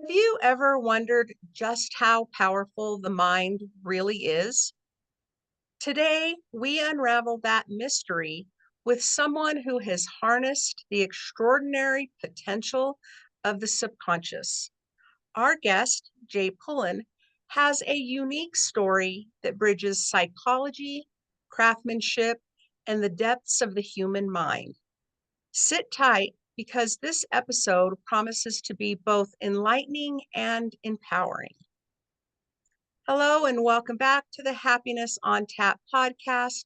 Have you ever wondered just how powerful the mind really is? Today, we unravel that mystery with someone who has harnessed the extraordinary potential of the subconscious. Our guest, Jay Pullen, has a unique story that bridges psychology, craftsmanship, and the depths of the human mind. Sit tight because this episode promises to be both enlightening and empowering. Hello, and welcome back to the Happiness on Tap podcast,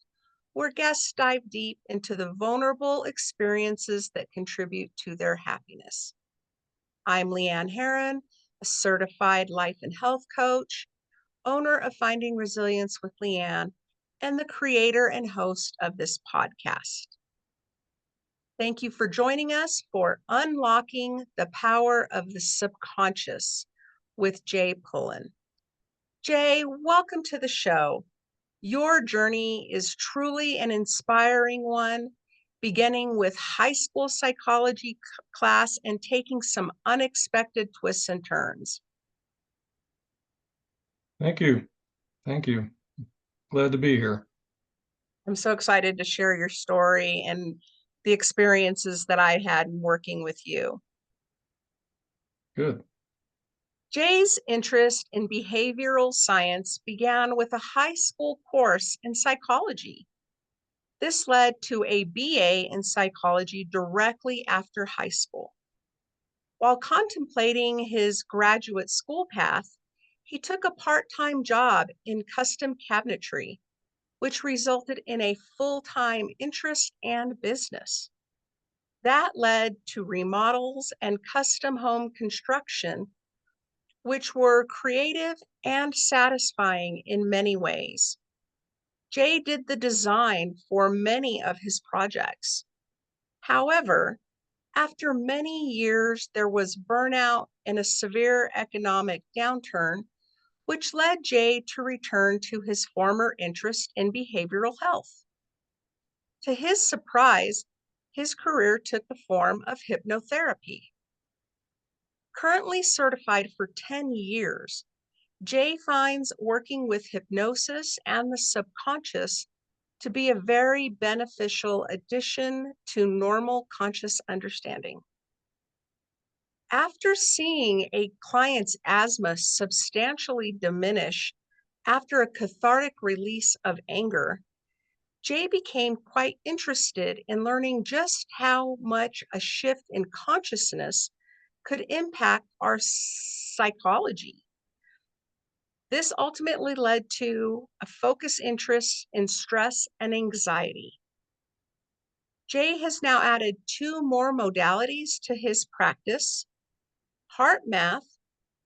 where guests dive deep into the vulnerable experiences that contribute to their happiness. I'm Leanne Herron, a certified life and health coach, owner of Finding Resilience with Leanne, and the creator and host of this podcast. Thank you for joining us for Unlocking the Power of the Subconscious with Jay Pullen. Jay, welcome to the show. Your journey is truly an inspiring one, beginning with high school psychology class and taking some unexpected twists and turns. Thank you. Thank you. Glad to be here. I'm so excited to share your story and the experiences that I had in working with you. Good. Jay's interest in behavioral science began with a high school course in psychology. This led to a BA in psychology directly after high school. While contemplating his graduate school path, he took a part-time job in custom cabinetry, which resulted in a full-time interest and business. That led to remodels and custom home construction, which were creative and satisfying in many ways. Jay did the design for many of his projects. However, after many years, there was burnout and a severe economic downturn, which led Jay to return to his former interest in behavioral health. To his surprise, his career took the form of hypnotherapy. Currently certified for 10 years, Jay finds working with hypnosis and the subconscious to be a very beneficial addition to normal conscious understanding. After seeing a client's asthma substantially diminish after a cathartic release of anger, Jay became quite interested in learning just how much a shift in consciousness could impact our psychology. This ultimately led to a focused interest in stress and anxiety. Jay has now added two more modalities to his practice: HeartMath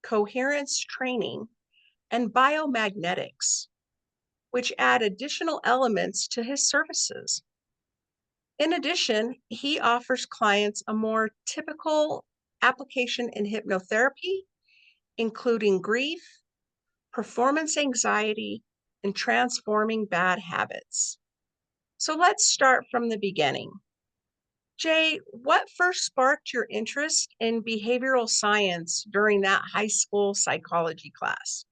Coherence training and BioMagnetics, which add additional elements to his services. In addition, he offers clients a more typical application in hypnotherapy, including grief, performance anxiety, and transforming bad habits. So let's start from the beginning. Jay, what first sparked your interest in behavioral science during that high school psychology class?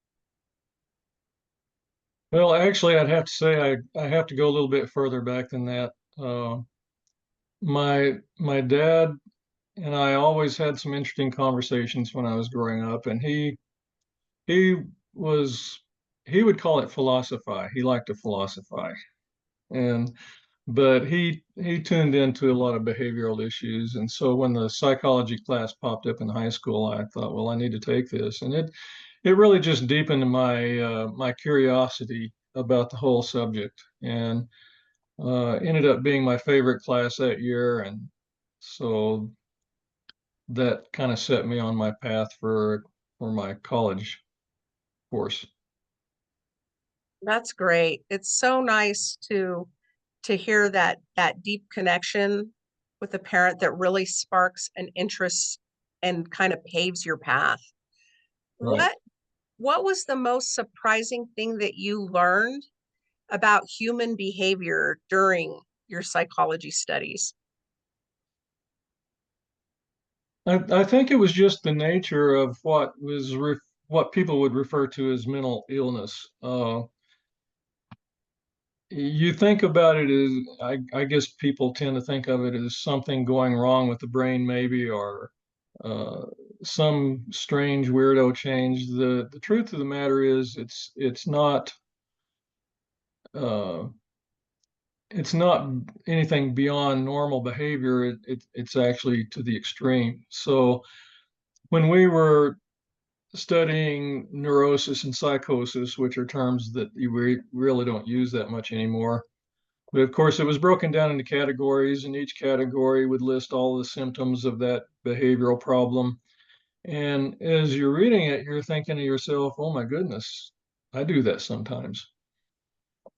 Well, actually, I'd have to say I have to go a little bit further back than that. My dad and I always had some interesting conversations when I was growing up, and he was he would call it philosophy. He liked to philosophize, and but he tuned into a lot of behavioral issues. And so when the psychology class popped up in high school, I thought, well, I need to take this, and it really just deepened my curiosity about the whole subject, and ended up being my favorite class that year. And so that kind of set me on my path for my college course. That's great. It's so nice to hear that deep connection with a parent that really sparks an interest and kind of paves your path. Right. What what was the most surprising thing that you learned about human behavior during your psychology studies? I think it was just the nature of what people would refer to as mental illness. You think about it as, I guess people tend to think of it as something going wrong with the brain, maybe, or uh, some strange weirdo change. The truth of the matter is, uh, it's not anything beyond normal behavior. It's actually to the extreme. So when we were studying neurosis and psychosis, which are terms that you really don't use that much anymore. But of course, it was broken down into categories, and each category would list all the symptoms of that behavioral problem. And as you're reading it, you're thinking to yourself, oh my goodness, I do that sometimes.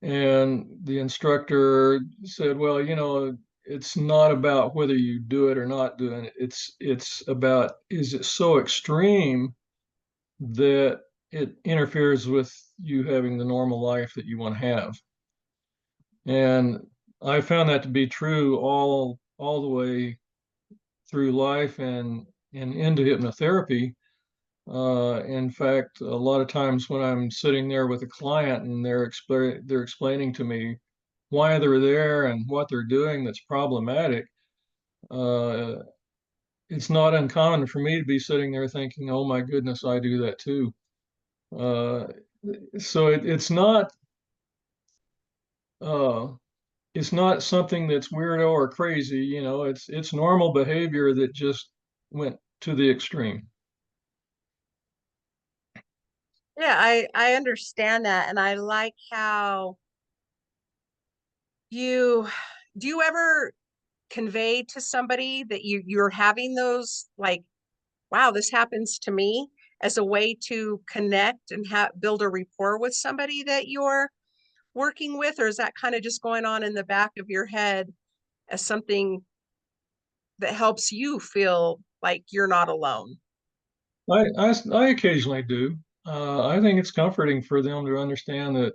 And the instructor said, well, it's not about whether you do it or not doing it. It's about, is it so extreme that it interferes with you having the normal life that you want to have? And I found that to be true all the way through life and into hypnotherapy. In fact, a lot of times when I'm sitting there with a client and they're explaining to me why they're there and what they're doing that's problematic, uh, it's not uncommon for me to be sitting there thinking, "Oh my goodness, I do that too." Uh, so uh, it's not something that's weirdo or crazy. It's normal behavior that just went to the extreme. Yeah, I understand that, and I like how you do you ever convey to somebody that you're having those, like, wow, this happens to me, as a way to connect and build a rapport with somebody that you're working with, or is that kind of just going on in the back of your head as something that helps you feel like you're not alone? I occasionally do. I think it's comforting for them to understand that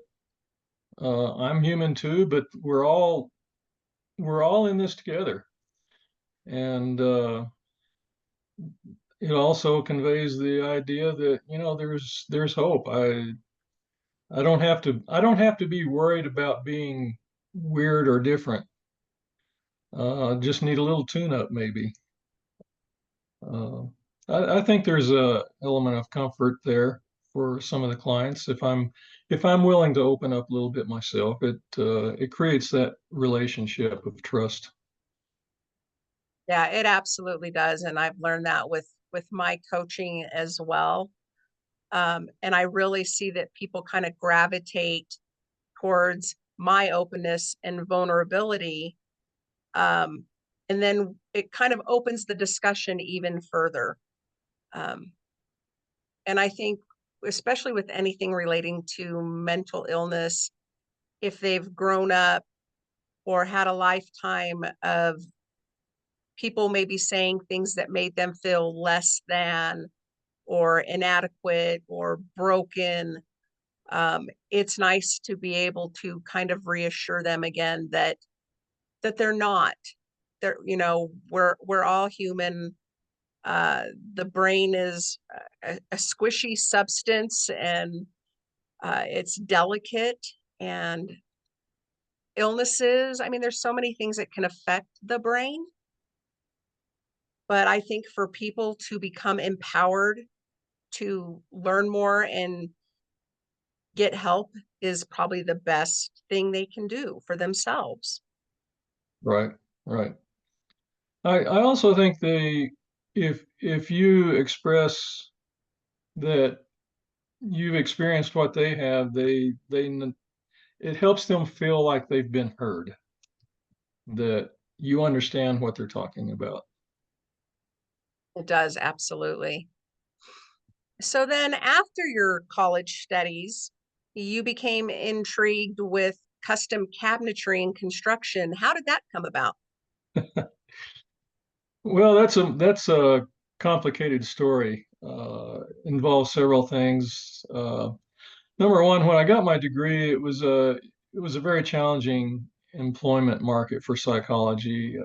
I'm human too, but we're all in this together. And it also conveys the idea that there's hope. I don't have to be worried about being weird or different. Just need a little tune up maybe. Uh, I think there's a element of comfort there for some of the clients. If I'm willing to open up a little bit myself, it creates that relationship of trust. Yeah, it absolutely does, and I've learned that with my coaching as well. And I really see that people kind of gravitate towards my openness and vulnerability. Um, and then it kind of opens the discussion even further. Um, and I think, especially with anything relating to mental illness, if they've grown up or had a lifetime of people maybe saying things that made them feel less than or inadequate or broken, it's nice to be able to kind of reassure them again that they're not. We're all human. The brain is a squishy substance, and it's delicate. And illnesses, I mean, there's so many things that can affect the brain. But I think for people to become empowered to learn more and get help is probably the best thing they can do for themselves. Right, right. I also think if you express that you've experienced what they have, it helps them feel like they've been heard, that you understand what they're talking about. It does, absolutely. So then after your college studies, you became intrigued with custom cabinetry and construction. How did that come about? Well, that's a complicated story. Involves several things. Number one, when I got my degree, it was a very challenging employment market for psychology.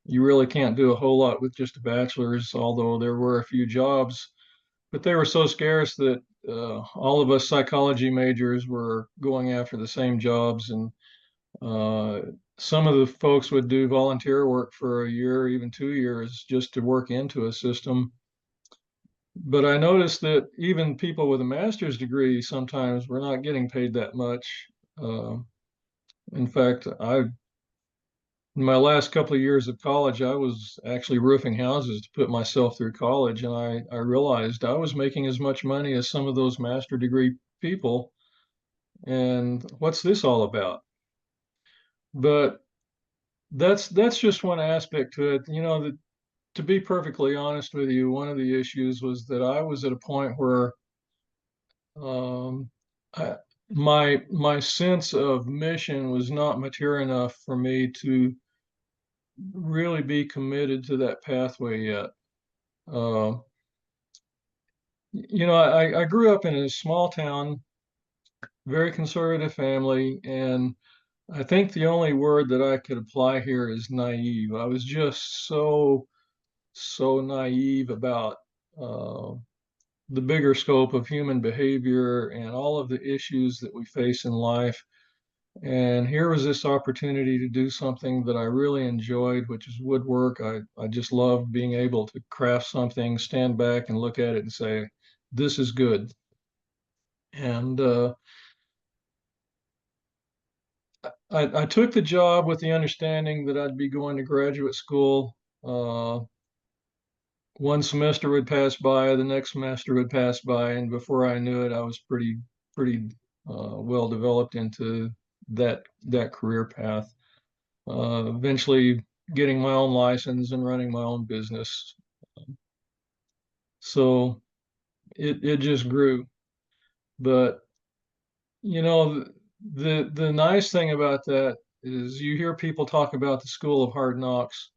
you really can't do a whole lot with just a bachelor's, although there were a few jobs, but they were so scarce that all of us psychology majors were going after the same jobs. And uh, some of the folks would do volunteer work for a year, even 2 years, just to work into a system. But I noticed that even people with a master's degree sometimes were not getting paid that much. Uh, in fact, in my last couple of years of college, I was actually roofing houses to put myself through college, and I realized I was making as much money as some of those master degree people. And what's this all about? But that's just one aspect to it. To be perfectly honest with you, one of the issues was that I was at a point where um, I, my sense of mission was not mature enough for me to really be committed to that pathway yet. Uh, I grew up in a small town, very conservative family, and I think the only word that I could apply here is naive. I was just so naive about uh, the bigger scope of human behavior and all of the issues that we face in life. And here was this opportunity to do something that I really enjoyed, which is woodwork. I just loved being able to craft something, stand back and look at it and say, this is good. And I took the job with the understanding that I'd be going to graduate school. One semester would pass by, the next semester would pass by, and before I knew it, I was pretty well developed into that career path. Eventually, getting my own license and running my own business. So it just grew. But the nice thing about that is you hear people talk about the school of hard knocks,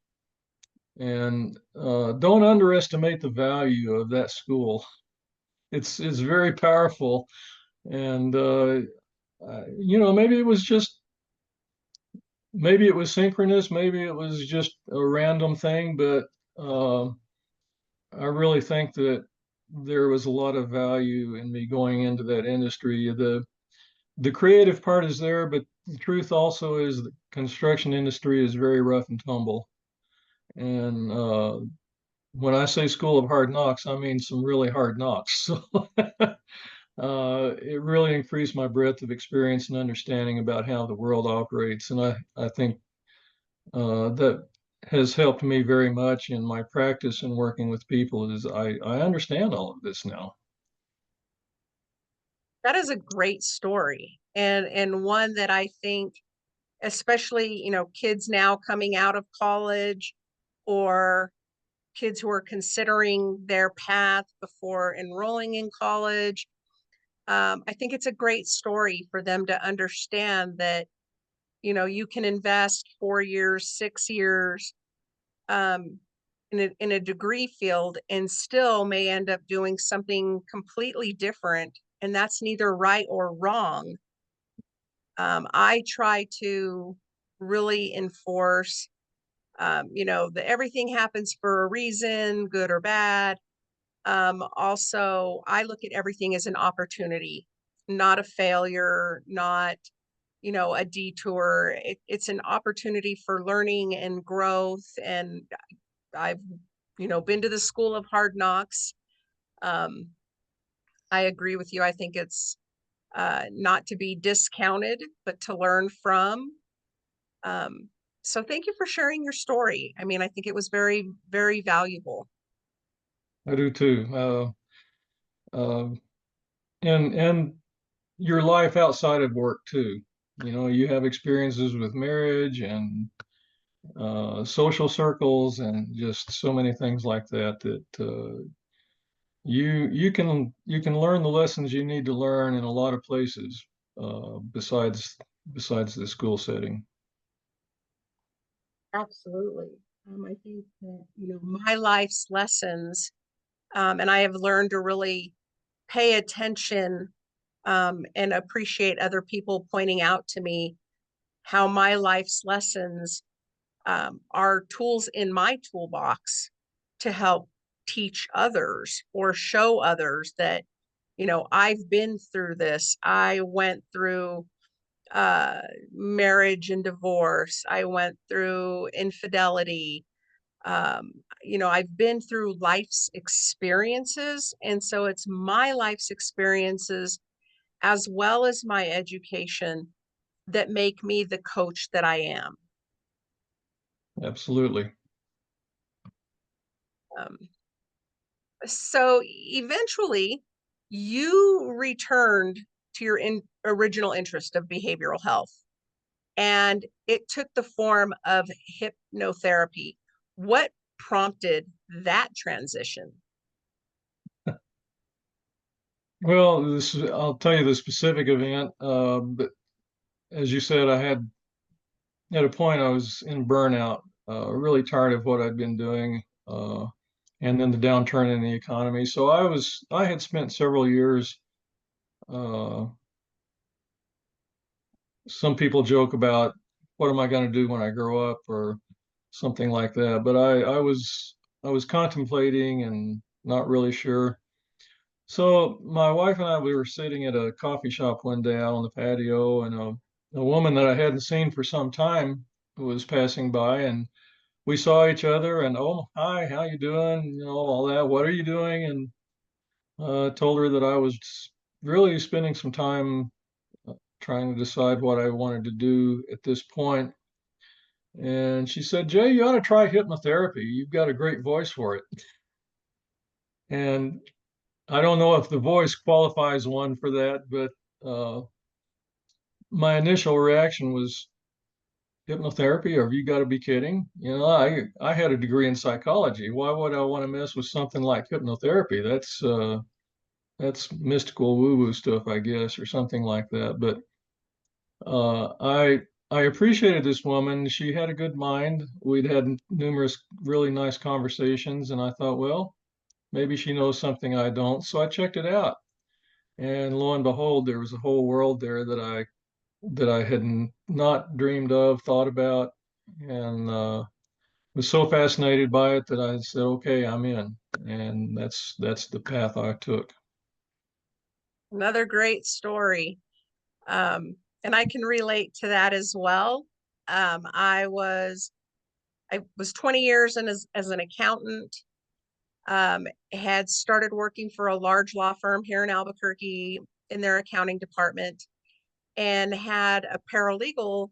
and don't underestimate the value of that school. It's very powerful, and maybe it was synchronous, maybe it was just a random thing, but uh, I really think that there was a lot of value in me going into that industry. The creative part is there, but the truth also is the construction industry is very rough and tumble. And when I say school of hard knocks, I mean some really hard knocks. So it really increased my breadth of experience and understanding about how the world operates. And I think that has helped me very much in my practice and working with people is I understand all of this now. That is a great story, and one that I think, especially, kids now coming out of college, or kids who are considering their path before enrolling in college. I think it's a great story for them to understand that, you can invest 4 years, 6 years, um, in a degree field and still may end up doing something completely different. And that's neither right or wrong. I try to really enforce, that everything happens for a reason, good or bad. Also, I look at everything as an opportunity, not a failure, not, a detour. It's an opportunity for learning and growth. And I've, been to the school of hard knocks. Um, I agree with you. I think it's not to be discounted, but to learn from. Um, so thank you for sharing your story. I mean, I think it was very, very valuable. I do too. Uh, and your life outside of work too. You have experiences with marriage and social circles and just so many things like that that you can learn the lessons you need to learn in a lot of places besides the school setting. Absolutely. I think that, my life's lessons, and I have learned to really pay attention, and appreciate other people pointing out to me how my life's lessons are tools in my toolbox to help teach others or show others that, I've been through this. I went through marriage and divorce. I went through infidelity. Um, I've been through life's experiences. And so it's my life's experiences as well as my education that make me the coach that I am. Absolutely. Um, so eventually, you returned to your original interest of behavioral health, and it took the form of hypnotherapy. What prompted that transition? Well, I'll tell you the specific event. But as you said, I had at a point I was in burnout, really tired of what I'd been doing, and then the downturn in the economy. So I had spent several years. Uh, some people joke about what am I going to do when I grow up or something like that. But I was contemplating and not really sure. So my wife and I, we were sitting at a coffee shop one day out on the patio, and a woman that I hadn't seen for some time was passing by, and we saw each other, and oh, hi, how you doing? You know, all that. What are you doing? And told her that I was really spending some time trying to decide what I wanted to do at this point. And she said, Jay, you ought to try hypnotherapy. You've got a great voice for it. And I don't know if the voice qualifies one for that, but my initial reaction was hypnotherapy, or have you got to be kidding? You know, I had a degree in psychology. Why would I want to mess with something like hypnotherapy? That's mystical woo-woo stuff, I guess, or something like that. But I appreciated this woman. She had a good mind. We'd had numerous really nice conversations, and I thought, well, maybe she knows something I don't. So I checked it out. And lo and behold, there was a whole world there that I had not dreamed of, thought about, and was so fascinated by it that I said, "Okay, I'm in." And that's the path I took. Another great story. And I can relate to that as well. I was 20 years in as an accountant. Had started working for a large law firm here in Albuquerque in their accounting department, and had a paralegal,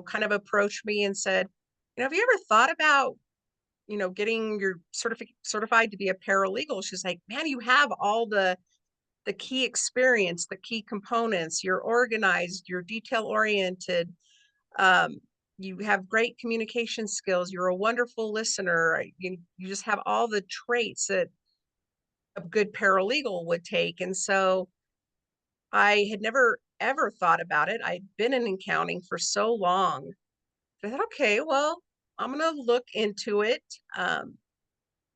kind of approach me and said, have you ever thought about, getting your certified to be a paralegal? She's like, man, you have all the key experience, the key components. You're organized, you're detail oriented. Um, you have great communication skills. You're a wonderful listener. You just have all the traits that a good paralegal would take. And so I had never ever thought about it. I'd been in accounting for so long. I thought, okay, well, I'm going to look into it. Um,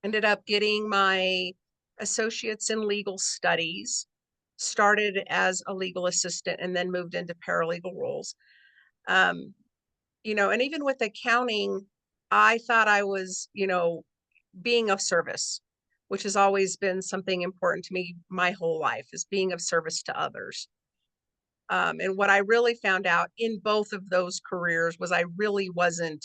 Ended up getting my associates in legal studies, started as a legal assistant, and then moved into paralegal roles. Um, and even with accounting, I thought I was, being of service, which has always been something important to me my whole life, is being of service to others. And what I really found out in both of those careers was I really wasn't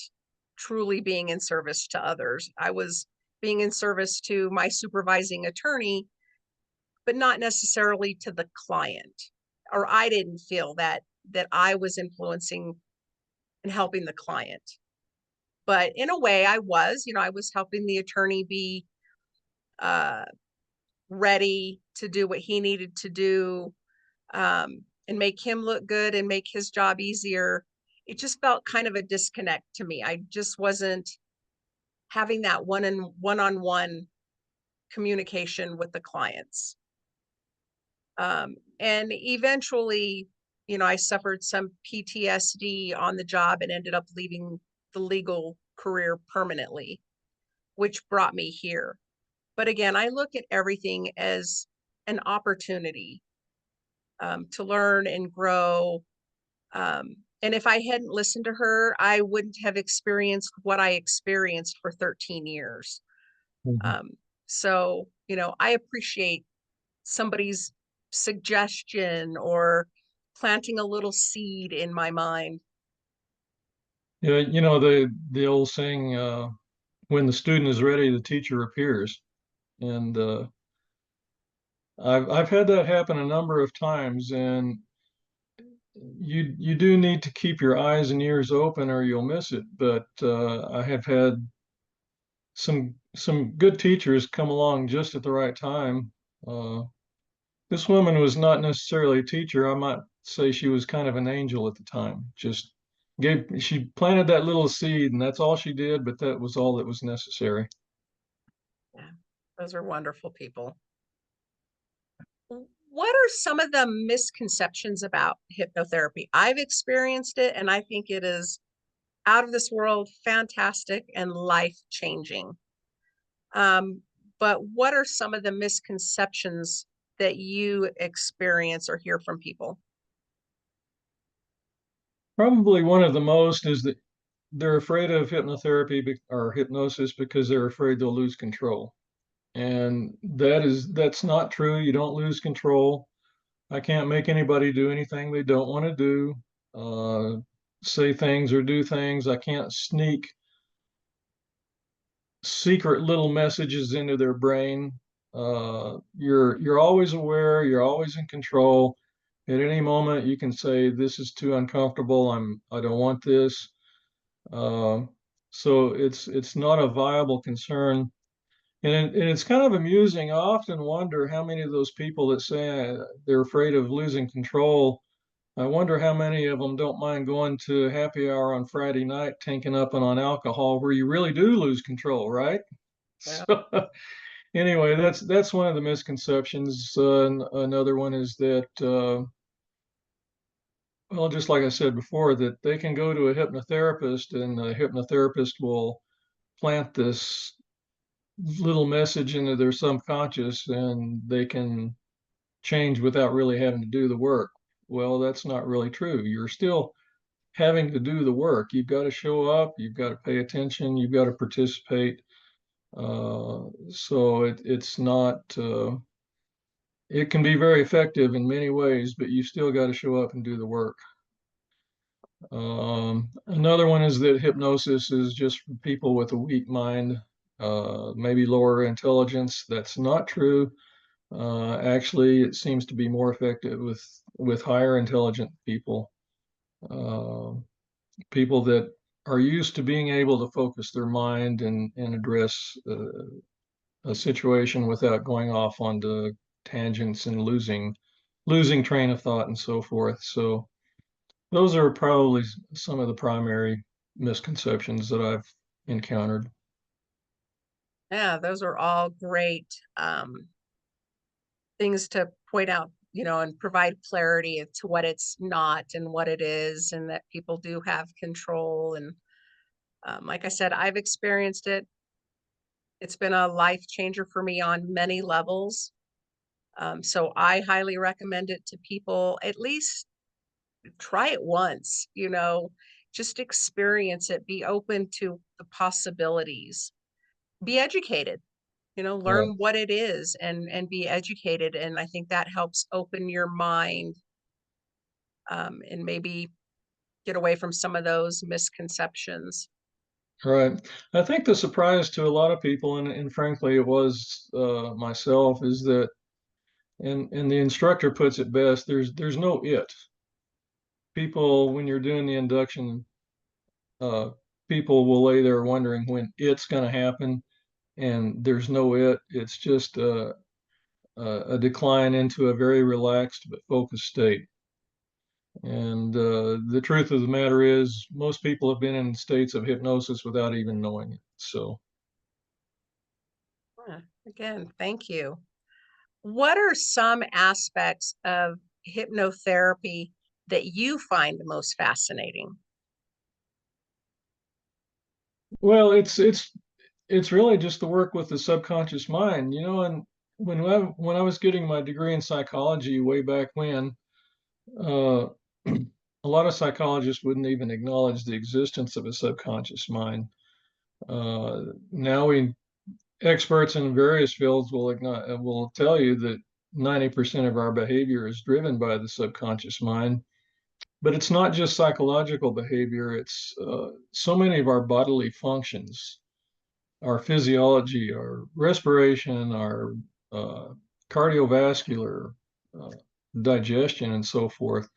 truly being in service to others. I was being in service to my supervising attorney, but not necessarily to the client. Or I didn't feel that I was influencing and helping the client. But in a way I was, I was helping the attorney be uh, ready to do what he needed to do, and make him look good and make his job easier. It just felt kind of a disconnect to me. I just wasn't having that one-on-one communication with the clients. And eventually, I suffered some PTSD on the job and ended up leaving the legal career permanently, which brought me here. But again, I look at everything as an opportunity to learn and grow, And if I hadn't listened to her, I wouldn't have experienced what I experienced for 13 years. Mhm. Um, so, I appreciate somebody's suggestion or planting a little seed in my mind. Yeah, the old saying, when the student is ready, the teacher appears. And I've had that happen a number of times, and you do need to keep your eyes and ears open or you'll miss it. But I have had some good teachers come along just at the right time. Uh, this woman was not necessarily a teacher. I might say she was kind of an angel at the time. She planted that little seed, and that's all she did, but that was all that was necessary. Yeah, those are wonderful people. What are some of the misconceptions about hypnotherapy? I've experienced it and I think it is out of this world, fantastic, and life changing. Um, but what are some of the misconceptions that you experience or hear from people? Probably one of the most is that they're afraid of or hypnosis because they're afraid they'll lose control. And that's not true. You don't lose control. I can't make anybody do anything they don't want to do, say things or do things. I can't sneak secret little messages into their brain. You're always aware. You're always in control. At any moment, you can say, "This is too uncomfortable. I don't want this." Uh, so it's not a viable concern. And it's kind of amusing. I often wonder how many of those people that say they're afraid of losing control, I wonder how many of them don't mind going to happy hour on Friday night, tanking up on alcohol, where you really do lose control, right? Yeah. So anyway, that's one of the misconceptions. Another one is that, well, just like I said before, that they can go to a hypnotherapist and the hypnotherapist will plant this little message into their subconscious and they can change without really having to do the work. Well, that's not really true. You're still having to do the work. You've got to show up, you've got to pay attention, you've got to participate. So it's not, it can be very effective in many ways, but you still got to show up and do the work. Another one is that hypnosis is just for people with a weak mind, maybe lower intelligence. That's not true. Actually, it seems to be more effective with higher intelligent people, uh, people that are used to being able to focus their mind and address a situation without going off onto tangents and losing train of thought and so forth. So those are probably some of the primary misconceptions that I've encountered. Yeah, those are all great things to point out, and provide clarity to what it's not and what it is, and that people do have control. And like I said, I've experienced it. It's been a life changer for me on many levels. So I highly recommend it to people. At least try it once, just experience it, be open to the possibilities, be educated, Right. learn what it is and be educated. And I think that helps open your mind, and maybe get away from some of those misconceptions. Right. I think the surprise to a lot of people, and frankly, it was myself, is that, and the instructor puts it best, there's no it. People, when you're doing the induction, uh, people will lay there wondering when it's going to happen, and there's no it. It's just a decline into a very relaxed but focused state. And the truth of the matter is, most people have been in states of hypnosis without even knowing it. So, Yeah, again, thank you. What are some aspects of hypnotherapy that you find the most fascinating? well, it's really just the work with the subconscious mind, and when I was getting my degree in psychology way back when, uh, a lot of psychologists wouldn't even acknowledge the existence of a subconscious mind. Now experts in various fields will tell you that 90% of our behavior is driven by the subconscious mind. But it's not just psychological behavior, it's so many of our bodily functions, our physiology, our respiration, our uh, cardiovascular, uh, digestion, and so forth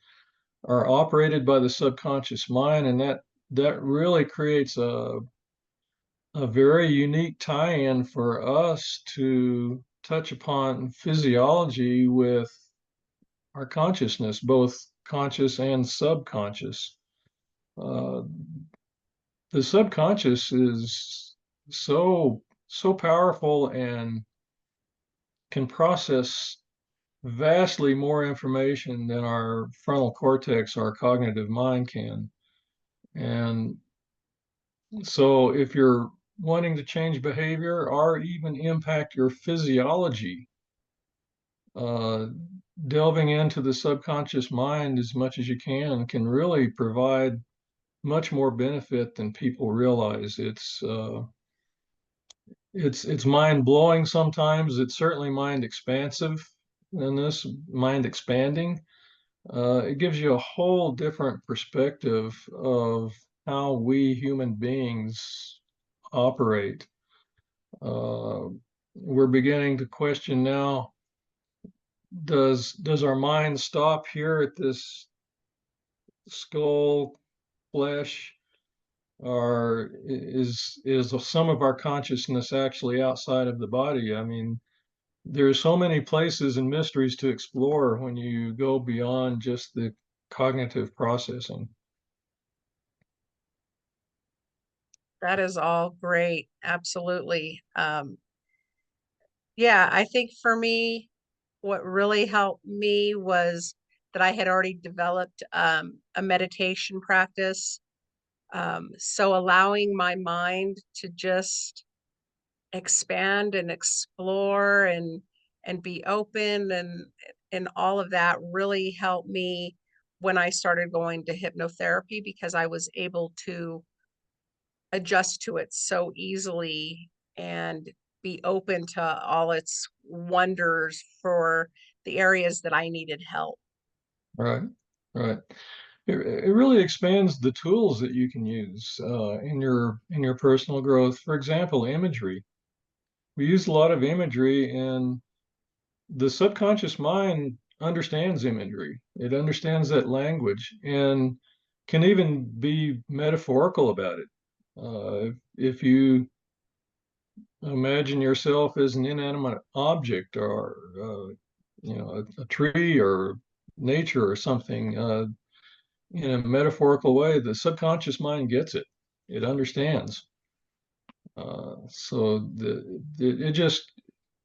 are operated by the subconscious mind, and that really creates a very unique tie-in for us to touch upon physiology with our consciousness, both conscious and subconscious. Uh, the subconscious is so powerful and can process vastly more information than our frontal cortex, our cognitive mind can. And so if you're wanting to change behavior or even impact your physiology, uh, delving into the subconscious mind as much as you can really provide much more benefit than people realize. It's mind blowing sometimes. It's certainly mind expansive, and this mind expanding. It gives you a whole different perspective of how we human beings operate. Uh, we're beginning to question now, does our mind stop here at this skull, flesh, or is some of our consciousness actually outside of the body? I mean, there's so many places and mysteries to explore when you go beyond just the cognitive processing. That is all great. Absolutely. Yeah, I think for me, what really helped me was that I had already developed a meditation practice. So allowing my mind to just expand and explore and be open and all of that really helped me when I started going to hypnotherapy because I was able to adjust to it so easily and be open to all its wonders for the areas that I needed help. Right, right. It really expands the tools that you can use in your personal growth. For example, imagery. We use a lot of imagery, and the subconscious mind understands imagery. It understands that language and can even be metaphorical about it. If you imagine yourself as an inanimate object, or a tree or nature or something, in a metaphorical way, the subconscious mind gets it. It understands. It just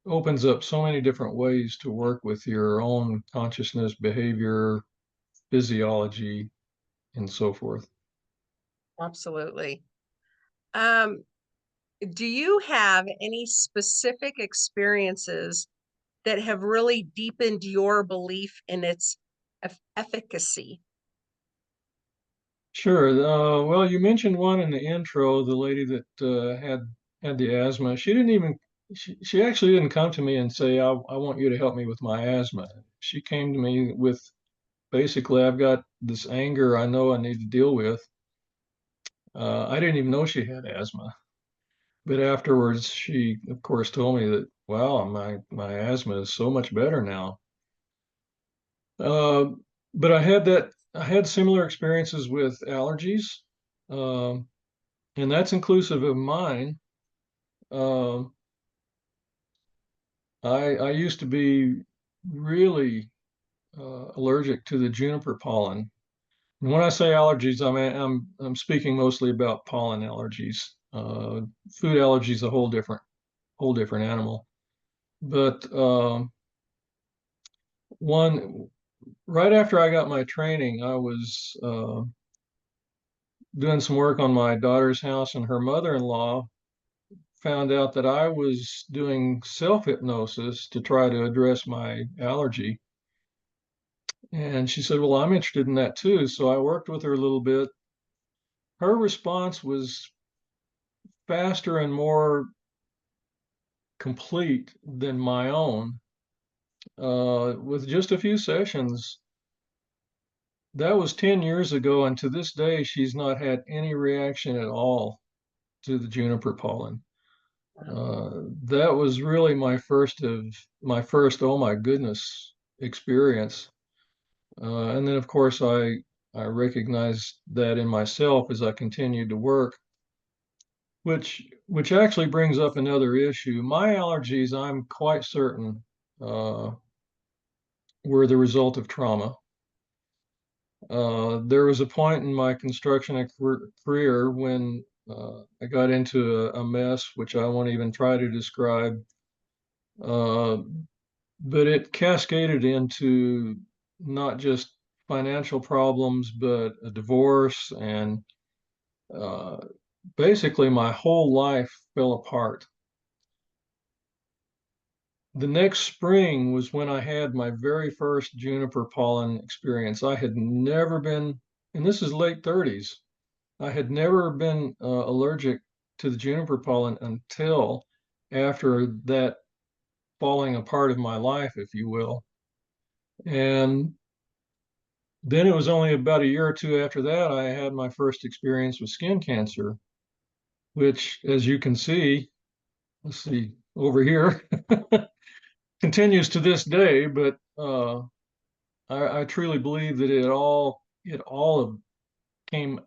opens up so many different ways to work with your own consciousness, behavior, physiology, and so forth. Absolutely. Um, do you have any specific experiences that have really deepened your belief in its efficacy? Sure. Well, you mentioned one in the intro, the lady that had the asthma. She actually didn't come to me and say, I want you to help me with my asthma. She came to me with basically, I've got this anger I know I need to deal with. I didn't even know she had asthma. But afterwards, she, of course, told me that, wow, my asthma is so much better now. Uh, but I had similar experiences with allergies, um, and that's inclusive of mine. Um, I used to be really allergic to the juniper pollen. And when I say allergies, I'm speaking mostly about pollen allergies. Food allergies, a whole different animal. But one right after I got my training, I was doing some work on my daughter's house, and her mother-in-law found out that I was doing self hypnosis to try to address my allergy. And she said, well, I'm interested in that too. So I worked with her a little bit. Her response was faster and more complete than my own. With just a few sessions, that was 10 years ago, and to this day, she's not had any reaction at all to the juniper pollen. That was really my first, oh my goodness, experience. And then, of course, I recognized that in myself as I continued to work, which actually brings up another issue. My allergies, I'm quite certain, uh, were the result of trauma. There was a point in my construction career when I got into a mess, which I won't even try to describe, uh, but it cascaded into not just financial problems, but a divorce, and uh, basically my whole life fell apart. The next spring was when I had my very first juniper pollen experience. I had never been, and this is late 30s, I had never been allergic to the juniper pollen until after that falling apart of my life, if you will. And then it was only about a year or two after that I had my first experience with skin cancer, which, as you can see, let's see over here, continues to this day. But I truly believe that it all came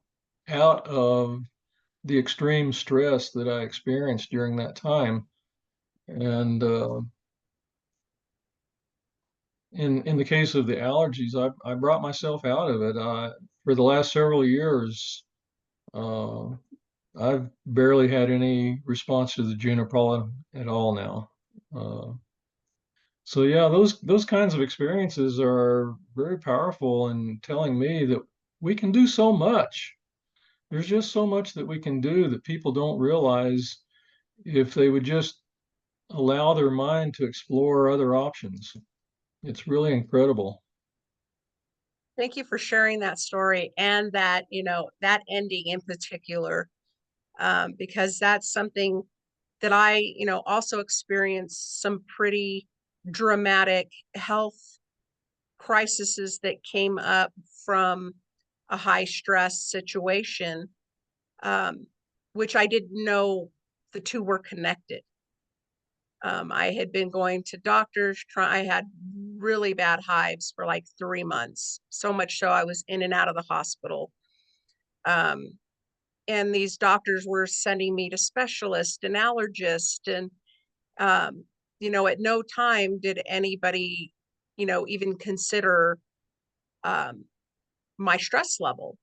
out of the extreme stress that I experienced during that time. And in the case of the allergies, I brought myself out of it. For the last several years, uh, I've barely had any response to the juniper pollen at all now. Uh, so yeah, those kinds of experiences are very powerful in telling me that we can do so much. There's just so much that we can do that people don't realize if they would just allow their mind to explore other options. It's really incredible. Thank you for sharing that story and that, that ending in particular, because that's something that I, also experienced some pretty dramatic health crises that came up from a high stress situation, um, which I didn't know the two were connected. I had been going to doctors. I had really bad hives for like 3 months, so much so I was in and out of the hospital. Um, and these doctors were sending me to specialists and allergists, and um, at no time did anybody, even consider um, my stress level.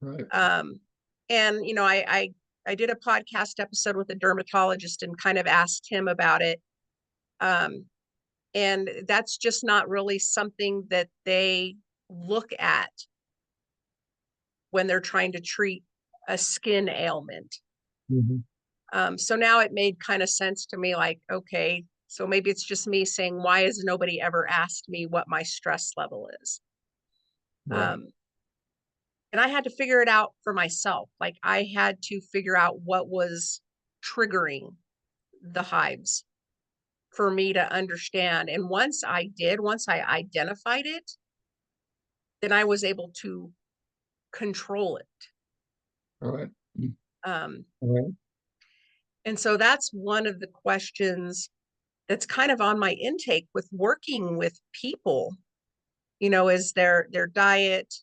Right. Um, and I did a podcast episode with a dermatologist and kind of asked him about it. Um, and that's just not really something that they look at when they're trying to treat a skin ailment. Mhm. So now it made kind of sense to me, like, okay, so maybe it's just me saying, why has nobody ever asked me what my stress level is? Right. Um, and I had to figure it out for myself. Like, I had to figure out what was triggering the hives for me to understand. And once I identified it, then I was able to control it. Right. Um, Right. and so that's one of the questions that's kind of on my intake with working with people, is their diet,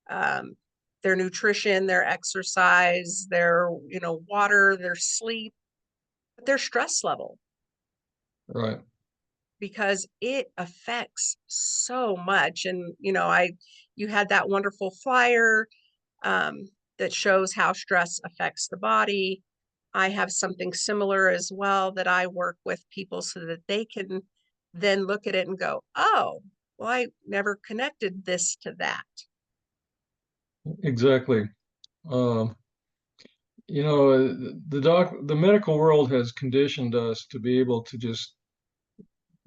um, their nutrition, their exercise, their, water, their sleep, their stress level, Right. because it affects so much. And, you had that wonderful flyer um, that shows how stress affects the body. I have something similar as well that I work with people so that they can then look at it and go, oh, well, I never connected this to that. Exactly. Um, the medical world has conditioned us to be able to just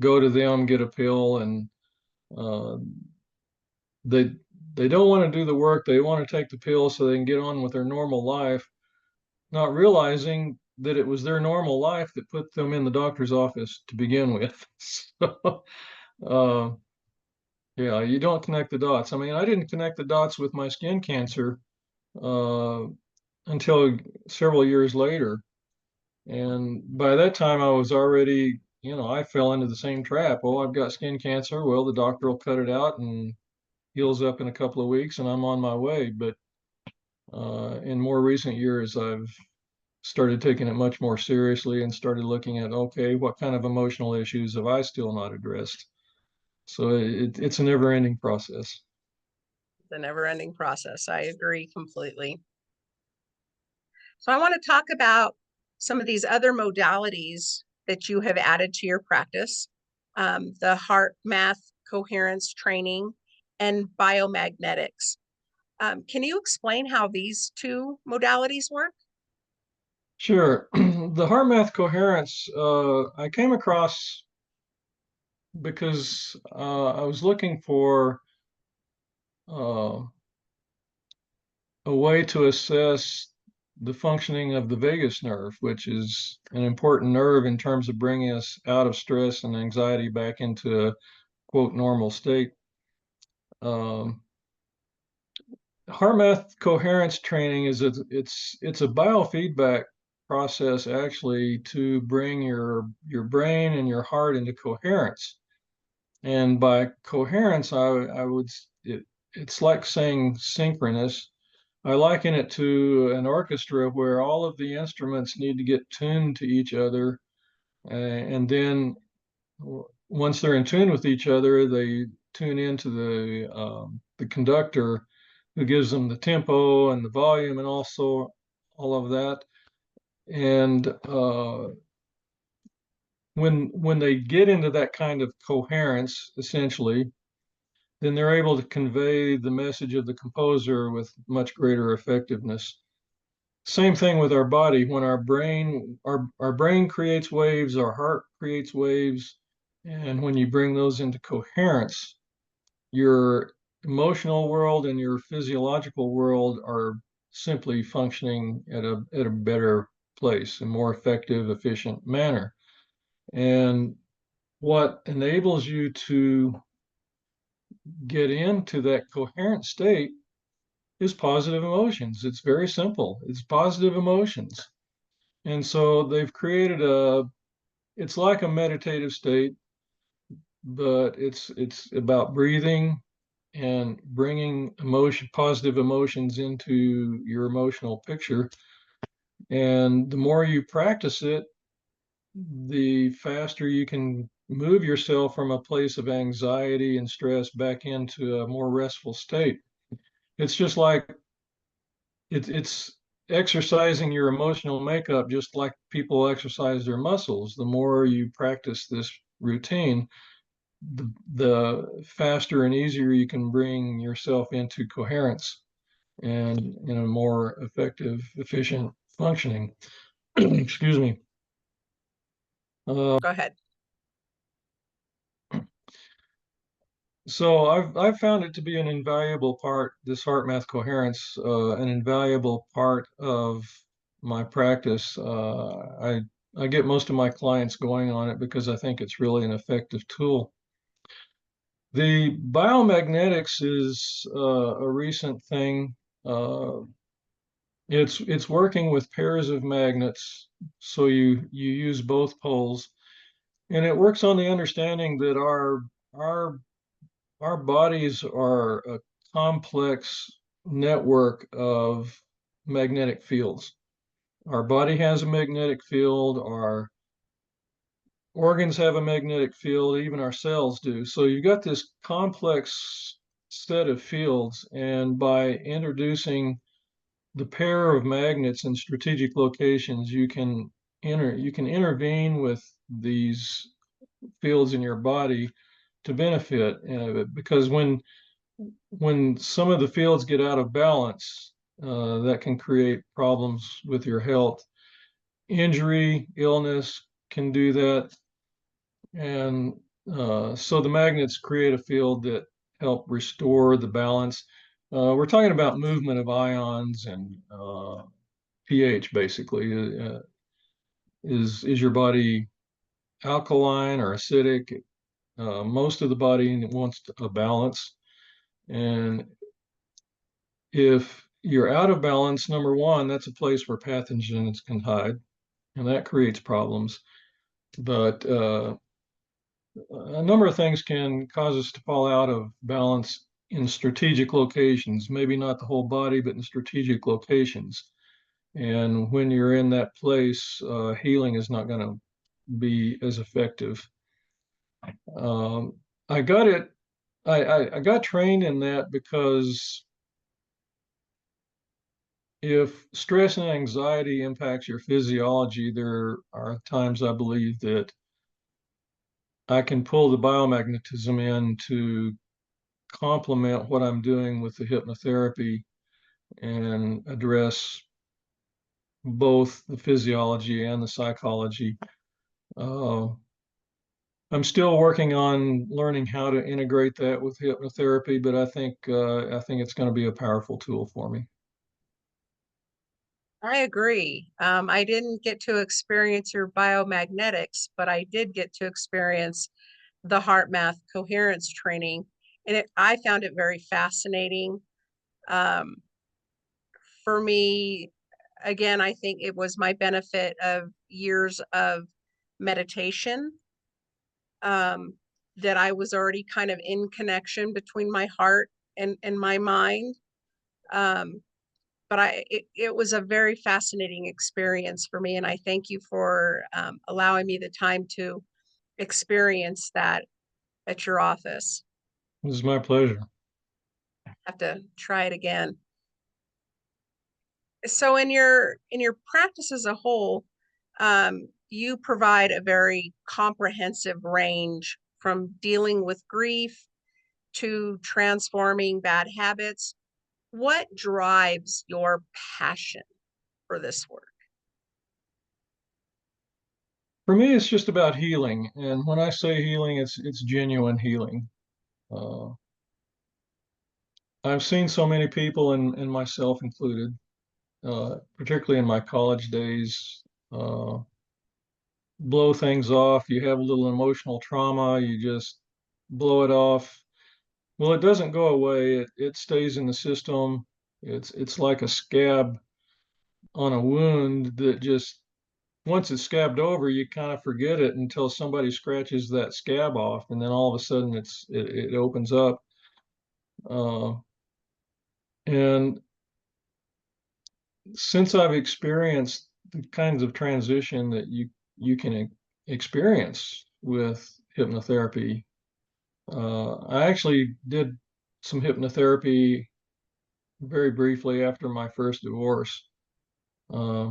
go to them, get a pill, and Uh, they they don't want to do the work. They want to take the pill so they can get on with their normal life, not realizing that it was their normal life that put them in the doctor's office to begin with. So, uh, yeah, you don't connect the dots. I mean, I didn't connect the dots with my skin cancer uh, until several years later. And by that time, I was already, I fell into the same trap. Oh, I've got skin cancer. Well, the doctor will cut it out and heals up in a couple of weeks, and I'm on my way. But in more recent years, I've started taking it much more seriously and started looking at, okay, what kind of emotional issues have I still not addressed? So it's a never-ending process. It's a never-ending process. I agree completely. So I want to talk about some of these other modalities that you have added to your practice, the HeartMath Coherence training and BioMagnetics. Can you explain how these two modalities work? Sure. The HeartMath Coherence, I came across because I was looking for uh, a way to assess the functioning of the vagus nerve, which is an important nerve in terms of bringing us out of stress and anxiety back into a quote normal state. Um, HeartMath coherence training is it's a biofeedback process actually to bring your brain and your heart into coherence. And by coherence, I would it's like saying synchronous. I liken it to an orchestra where all of the instruments need to get tuned to each other, and then once they're in tune with each other, they tune into the conductor, who gives them the tempo and the volume and also all of that. And when they get into that kind of coherence, essentially, then they're able to convey the message of the composer with much greater effectiveness. Same thing with our body. When our brain creates waves, our heart creates waves, and when you bring those into coherence, your emotional world and your physiological world are simply functioning at a better place, a more effective, efficient manner. And what enables you to get into that coherent state is positive emotions. It's very simple. It's positive emotions. And so they've created it's like a meditative state, but it's about breathing and bringing positive emotions into your emotional picture. And the more you practice it, the faster you can move yourself from a place of anxiety and stress back into a more restful state. It's just like it's exercising your emotional makeup, just like people exercise their muscles. The more you practice this routine, the faster and easier you can bring yourself into coherence and in a more effective, efficient functioning. Excuse me. Uh, Go ahead. so I've found it to be an invaluable part, this HeartMath coherence, an invaluable part of my practice. I get most of my clients going on it because I think it's really an effective tool. The biomagnetics is a recent thing. Uh, it's working with pairs of magnets, so you use both poles, and it works on the understanding that our our bodies are a complex network of magnetic fields. Our body has a magnetic field, our organs have a magnetic field, even our cells do. So you've got this complex set of fields, and by introducing the pair of magnets in strategic locations, you can intervene with these fields in your body to benefit, because when some of the fields get out of balance, that can create problems with your health. Injury, illness can do that. And So the magnets create a field that help restore the balance. We're talking about movement of ions and pH, basically. Is your body alkaline or acidic? Most of the body wants a balance. And if you're out of balance, number one, that's a place where pathogens can hide, and that creates problems. But a number of things can cause us to fall out of balance in strategic locations, maybe not the whole body, but in strategic locations. And when you're in that place, healing is not going to be as effective. Um, I got it. I got trained in that because if stress and anxiety impacts your physiology, there are times I believe that I can pull the biomagnetism in to complement what I'm doing with the hypnotherapy and address both the physiology and the psychology. Uh, I'm still working on learning how to integrate that with hypnotherapy, but I think it's going to be a powerful tool for me. I agree. I didn't get to experience your biomagnetics, but I did get to experience the HeartMath Coherence training, and I found it very fascinating. Um, for me, again, I think it was my benefit of years of meditation, um, that I was already kind of in connection between my heart and my mind. Um, but it was a very fascinating experience for me, and I thank you for allowing me the time to experience that at your office. This is my pleasure. Have to try it again. So in your practice as a whole, you provide a very comprehensive range from dealing with grief to transforming bad habits. What drives your passion for this work? For me, it's just about healing, and when I say healing, it's genuine healing. Uh, I've seen so many people, and myself included, particularly in my college days, uh, blow things off. You have a little emotional trauma, you just blow it off. Well, it doesn't go away. It stays in the system. It's like a scab on a wound that just once it's scabbed over, you kind of forget it until somebody scratches that scab off, and then all of a sudden it opens up. Uh, and since I've experienced the kinds of transition that you can experience with hypnotherapy, I actually did some hypnotherapy very briefly after my first divorce. Uh,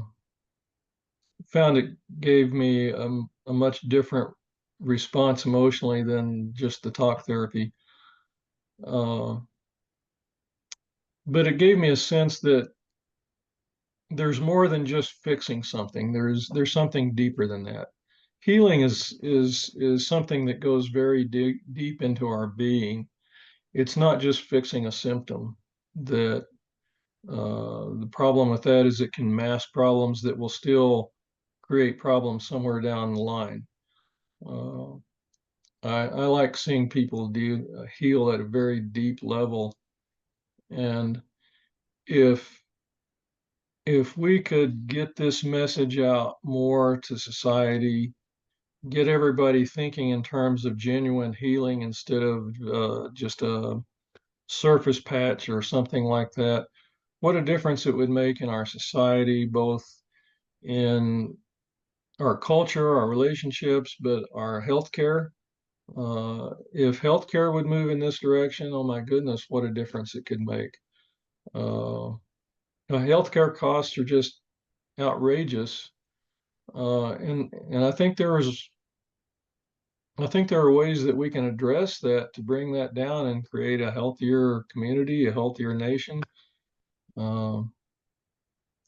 Found it gave me a much different response emotionally than just the talk therapy. Uh, but it gave me a sense that there's more than just fixing something. There's something deeper than that. Healing is something that goes very deep into our being. It's not just fixing a symptom. That the problem with that is it can mask problems that will still create problems somewhere down the line. Uh, I like seeing people do heal at a very deep level, and if if we could get this message out more to society, get everybody thinking in terms of genuine healing instead of just a surface patch or something like that, what a difference it would make in our society, both in our culture, our relationships, but our healthcare. If healthcare would move in this direction, oh my goodness, what a difference it could make. Uh, Healthcare costs are just outrageous, and I think there are ways that we can address that to bring that down and create a healthier community, a healthier nation. Um,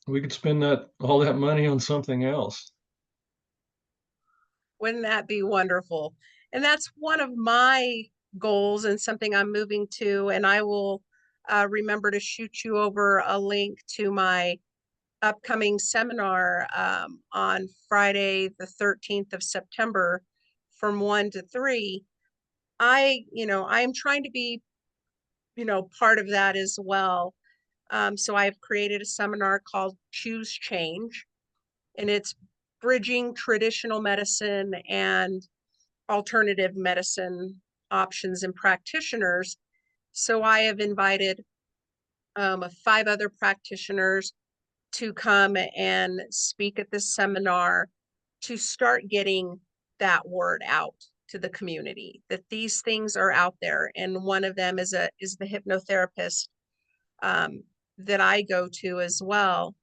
we could spend that all that money on something else. Wouldn't that be wonderful? And that's one of my goals and something I'm moving to. And I will remember to shoot you over a link to my upcoming seminar on Friday, the 13th of September from 1 to 3. I am trying to be, part of that as well. So I've created a seminar called Choose Change, and it's bridging traditional medicine and alternative medicine options and practitioners. So I have invited 5 other practitioners to come and speak at this seminar to start getting that word out to the community that these things are out there. And one of them is the hypnotherapist um, that I go to as well,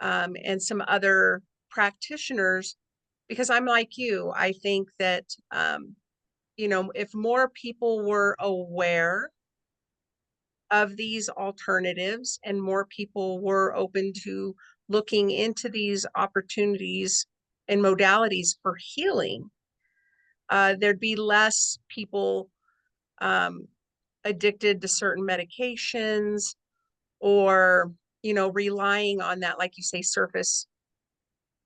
and some other practitioners, because I'm like you. I think that if more people were aware of these alternatives and more people were open to looking into these opportunities and modalities for healing, there'd be less people um, addicted to certain medications, or relying on that, like you say, surface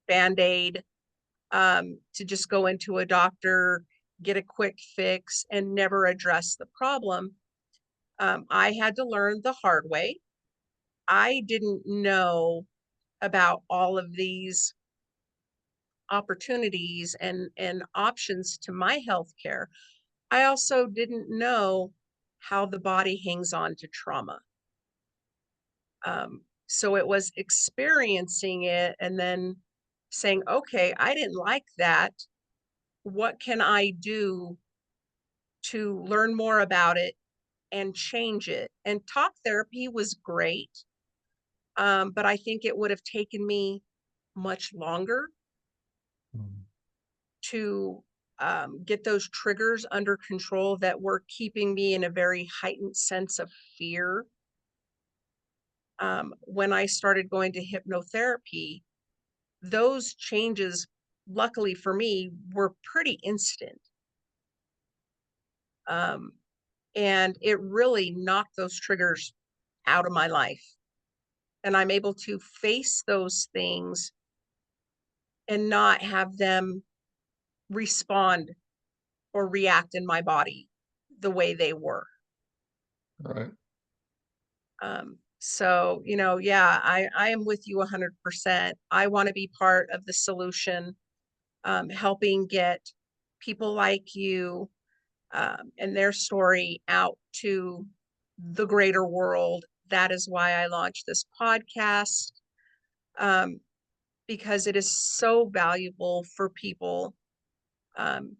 band-aid, to just go into a doctor, get a quick fix, and never address the problem. I had to learn the hard way. I didn't know about all of these opportunities and options to my health care. I also didn't know how the body hangs on to trauma. So it was experiencing it and then saying, okay, I didn't like that. What can I do to learn more about it and change it? And talk therapy was great, but I think it would have taken me much longer Mm. to get those triggers under control that were keeping me in a very heightened sense of fear. When I started going to hypnotherapy, those changes, luckily for me, were pretty instant. Um, and it really knocked those triggers out of my life. And I'm able to face those things and not have them respond or react in my body the way they were. Right. So, yeah, I am with you 100%. I want to be part of the solution, helping get people like you and their story out to the greater world. That is why I launched this podcast, um, because it is so valuable for people, um,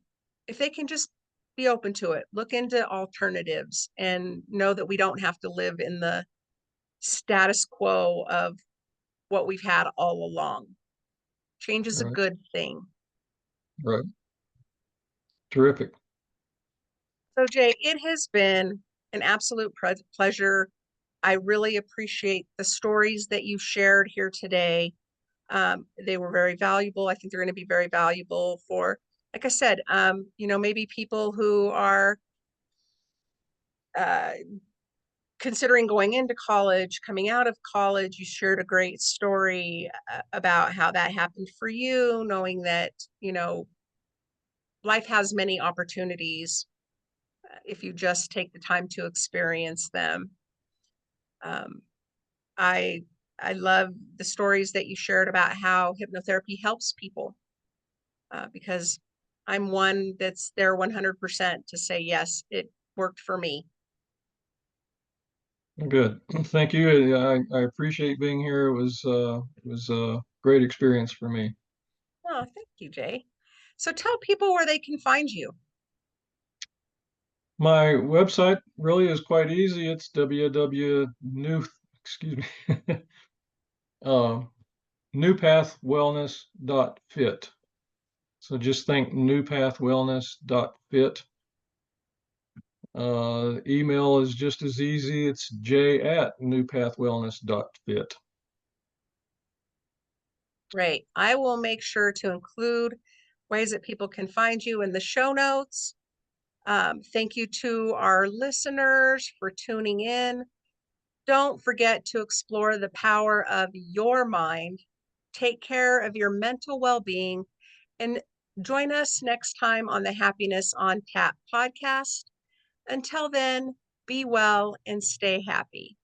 if they can just be open to it, look into alternatives, and know that we don't have to live in the status quo of what we've had all along. Change is a Right. good thing. Right. Terrific. So, Jay, it has been an absolute pleasure. I really appreciate the stories that you shared here today. They were very valuable. I think they're going to be very valuable for, like I said, maybe people who are uh, considering going into college, coming out of college. You shared a great story about how that happened for you, knowing that, life has many opportunities if you just take the time to experience them. Um, I I love the stories that you shared about how hypnotherapy helps people, because I'm one that's there 100% to say yes, it worked for me. Good. Thank you. I appreciate being here. It was a great experience for me. Oh, thank you, Jay. So tell people where they can find you. My website really is quite easy. It's www.new, excuse me, uh, newpathwellness.fit. So just think newpathwellness.fit. Email is just as easy. It's j@newpathwellness.fit. Great. I will make sure to include ways that people can find you in the show notes. Thank you to our listeners for tuning in. Don't forget to explore the power of your mind. Take care of your mental well-being and join us next time on the Happiness on Tap podcast. Until then, be well and stay happy.